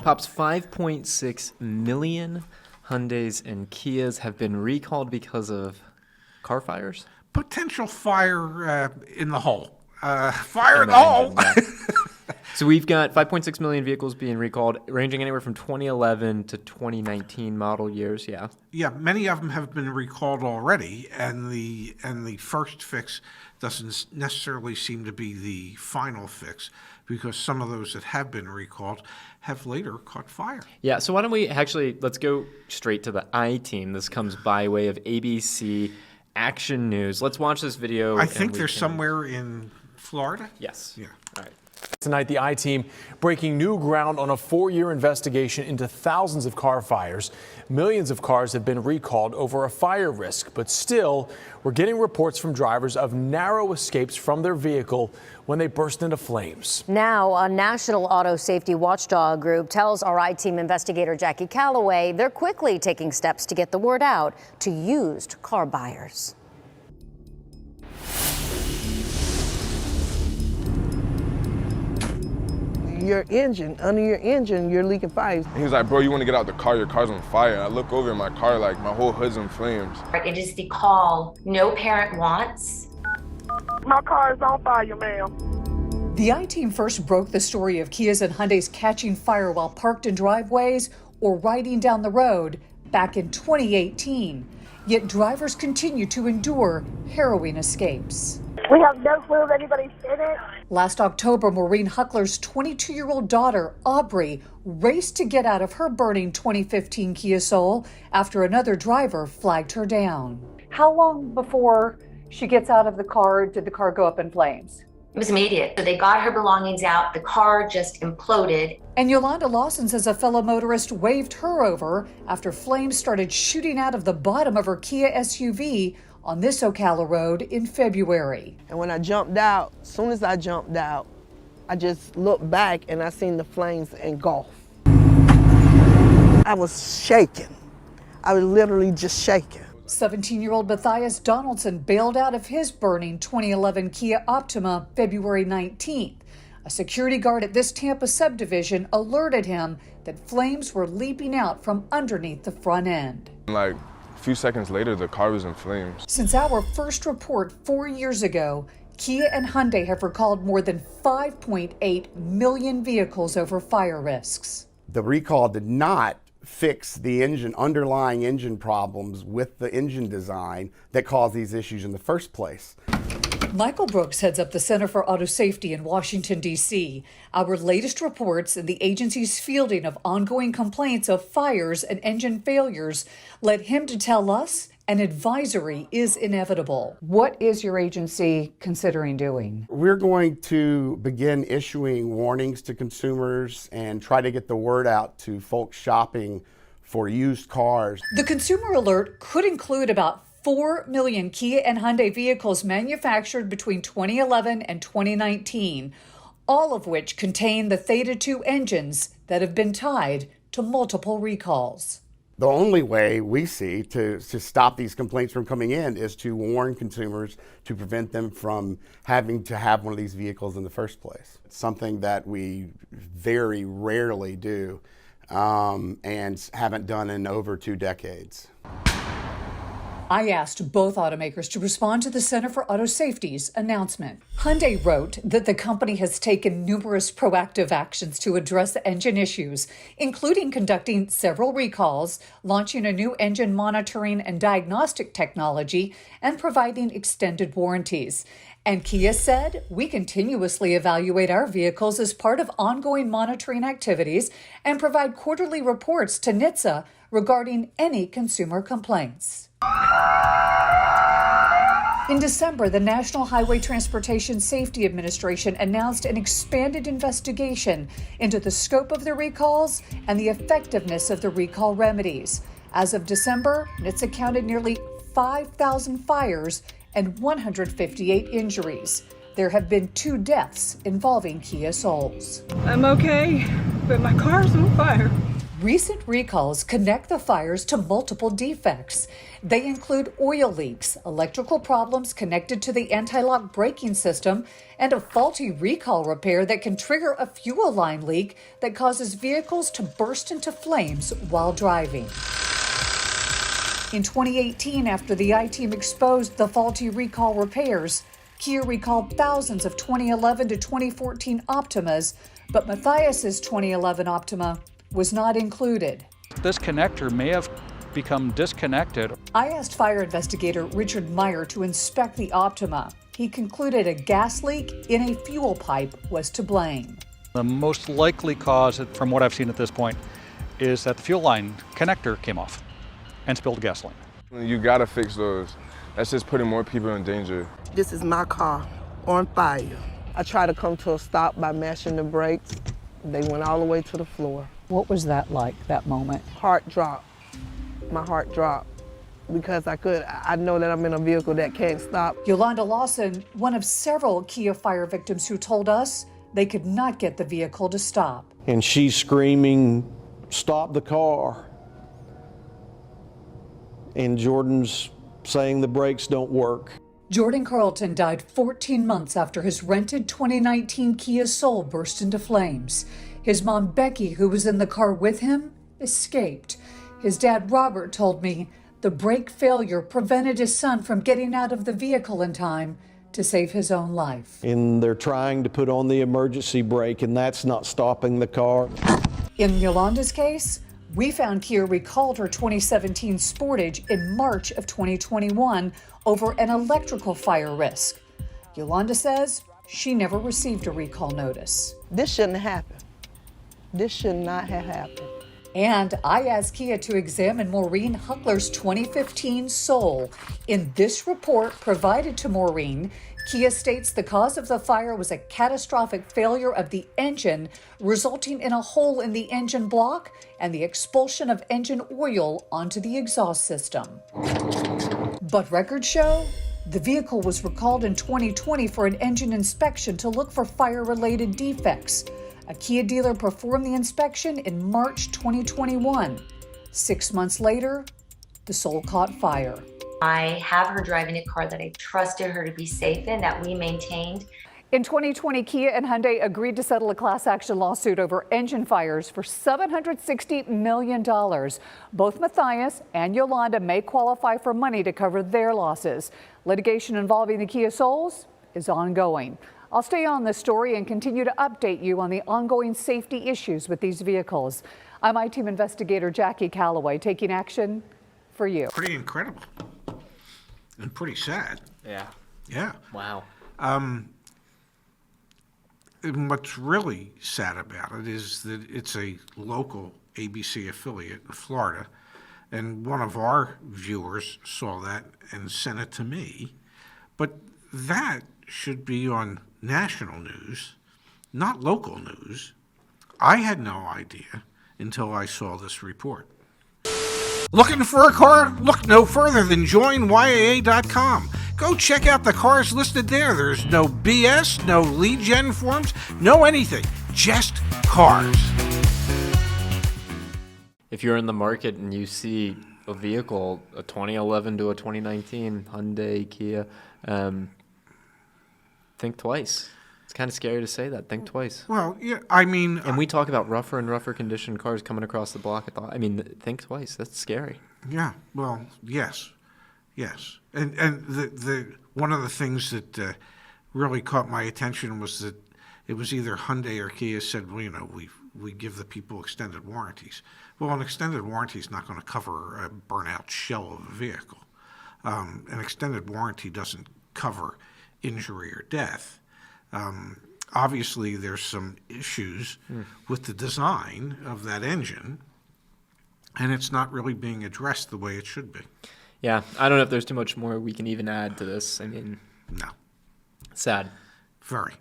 Pops, 5.6 million Hyundais and Kias have been recalled because of car fires? Potential fire in the hull. Fire in the hull! So we've got 5.6 million vehicles being recalled, ranging anywhere from 2011 to 2019 model years, yeah? Yeah, many of them have been recalled already, and the first fix doesn't necessarily seem to be the final fix, because some of those that have been recalled have later caught fire. Yeah, so why don't we let's go straight to the I-Team. This comes by way of ABC Action News. Let's watch this video. I think they're somewhere in Florida? Yes. Yeah. All right. Tonight, the I-Team breaking new ground on a 4-year investigation into thousands of car fires. Millions of cars have been recalled over a fire risk, but still, we're getting reports from drivers of narrow escapes from their vehicle when they burst into flames. Now, a national auto safety watchdog group tells our I-Team investigator Jackie Calloway they're quickly taking steps to get the word out to used car buyers. Under your engine, you're leaking fire. He was like, bro, you want to get out the car? Your car's on fire. And I look over in my car, like my whole hood's in flames. It is the call no parent wants. My car is on fire, ma'am. The I-Team first broke the story of Kias and Hyundais catching fire while parked in driveways or riding down the road back in 2018. Yet drivers continue to endure harrowing escapes. We have no clue if anybody's in it. Last October, Maureen Huckler's 22-year-old daughter, Aubrey, raced to get out of her burning 2015 Kia Soul after another driver flagged her down. How long before she gets out of the car did the car go up in flames? It was immediate. So they got her belongings out. The car just imploded. And Yolanda Lawson says a fellow motorist waved her over after flames started shooting out of the bottom of her Kia SUV on this Ocala road in February. And when I jumped out, as soon as I jumped out, I just looked back and I seen the flames engulf. I was shaking. I was literally just shaking. 17-year-old Matthias Donaldson bailed out of his burning 2011 Kia Optima February 19th. A security guard at this Tampa subdivision alerted him that flames were leaping out from underneath the front end. Like a few seconds later, the car was in flames. Since our first report 4 years ago, Kia and Hyundai have recalled more than 5.8 million vehicles over fire risks. The recall did not fix the underlying engine problems with the engine design that caused these issues in the first place. Michael Brooks heads up the Center for Auto Safety in Washington, D.C. Our latest reports and the agency's fielding of ongoing complaints of fires and engine failures led him to tell us an advisory is inevitable. What is your agency considering doing? We're going to begin issuing warnings to consumers and try to get the word out to folks shopping for used cars. The consumer alert could include about 4 million Kia and Hyundai vehicles manufactured between 2011 and 2019, all of which contain the Theta 2 engines that have been tied to multiple recalls. The only way we see to stop these complaints from coming in is to warn consumers to prevent them from having to have one of these vehicles in the first place. It's something that we very rarely do and haven't done in over 2 decades. I asked both automakers to respond to the Center for Auto Safety's announcement. Hyundai wrote that the company has taken numerous proactive actions to address engine issues, including conducting several recalls, launching a new engine monitoring and diagnostic technology, and providing extended warranties. And Kia said, we continuously evaluate our vehicles as part of ongoing monitoring activities and provide quarterly reports to NHTSA regarding any consumer complaints. In December, the National Highway Transportation Safety Administration announced an expanded investigation into the scope of the recalls and the effectiveness of the recall remedies. As of December, NHTSA counted nearly 5,000 fires and 158 injuries. There have been 2 deaths involving Kia Souls. I'm okay, but my car's on fire. Recent recalls connect the fires to multiple defects. They include oil leaks, electrical problems connected to the anti-lock braking system, and a faulty recall repair that can trigger a fuel line leak that causes vehicles to burst into flames while driving. In 2018, after the I-Team exposed the faulty recall repairs, Kia recalled thousands of 2011 to 2014 Optimas, but Matthias's 2011 Optima was not included. This connector may have become disconnected. I asked fire investigator Richard Meyer to inspect the Optima. He concluded a gas leak in a fuel pipe was to blame. The most likely cause, from what I've seen at this point, is that the fuel line connector came off and spilled gasoline. You gotta fix those. That's just putting more people in danger. This is my car on fire. I tried to come to a stop by mashing the brakes. They went all the way to the floor. What was that like, that moment? Heart dropped. My heart dropped because I know that I'm in a vehicle that can't stop. Yolanda Lawson, one of several Kia fire victims who told us they could not get the vehicle to stop. And she's screaming, "Stop the car." And Jordan's saying the brakes don't work. Jordan Carlton died 14 months after his rented 2019 Kia Soul burst into flames. His mom, Becky, who was in the car with him, escaped. His dad, Robert, told me the brake failure prevented his son from getting out of the vehicle in time to save his own life. And they're trying to put on the emergency brake, and that's not stopping the car. In Yolanda's case, we found Kia recalled her 2017 Sportage in March of 2021 over an electrical fire risk. Yolanda says she never received a recall notice. This shouldn't have happened. This should not have happened. And I asked Kia to examine Maureen Huckler's 2015 Soul. In this report provided to Maureen, Kia states the cause of the fire was a catastrophic failure of the engine, resulting in a hole in the engine block and the expulsion of engine oil onto the exhaust system. But records show the vehicle was recalled in 2020 for an engine inspection to look for fire-related defects. A Kia dealer performed the inspection in March 2021. 6 months later, the Soul caught fire. I have her driving a car that I trusted her to be safe in, that we maintained. In 2020, Kia and Hyundai agreed to settle a class action lawsuit over engine fires for $760 million. Both Matthias and Yolanda may qualify for money to cover their losses. Litigation involving the Kia Souls is ongoing. I'll stay on this story and continue to update you on the ongoing safety issues with these vehicles. I'm I-Team investigator Jackie Calloway, taking action for you. Pretty incredible and pretty sad. Yeah. Yeah. Wow. And what's really sad about it is that it's a local ABC affiliate in Florida, and one of our viewers saw that and sent it to me. But that should be on national news, not local news. I had no idea until I saw this report. Looking for a car? Look no further than joinyaa.com. Go check out the cars listed there. There's no BS, no lead gen forms, no anything, just cars. If you're in the market and you see a vehicle, a 2011 to a 2019 Hyundai, Kia, think twice. It's kind of scary to say that. Think twice. Well, yeah, I mean... And we talk about rougher and rougher condition cars coming across the block. I mean, think twice. That's scary. Yeah, well, yes. And the one of the things that really caught my attention was that it was either Hyundai or Kia said, well, you know, we give the people extended warranties. Well, an extended warranty is not going to cover a burnout shell of a vehicle. An extended warranty doesn't cover injury or death. Obviously, there's some issues with the design of that engine, and it's not really being addressed the way it should be. Yeah, I don't know if there's too much more we can even add to this. I mean, No. sad. Very.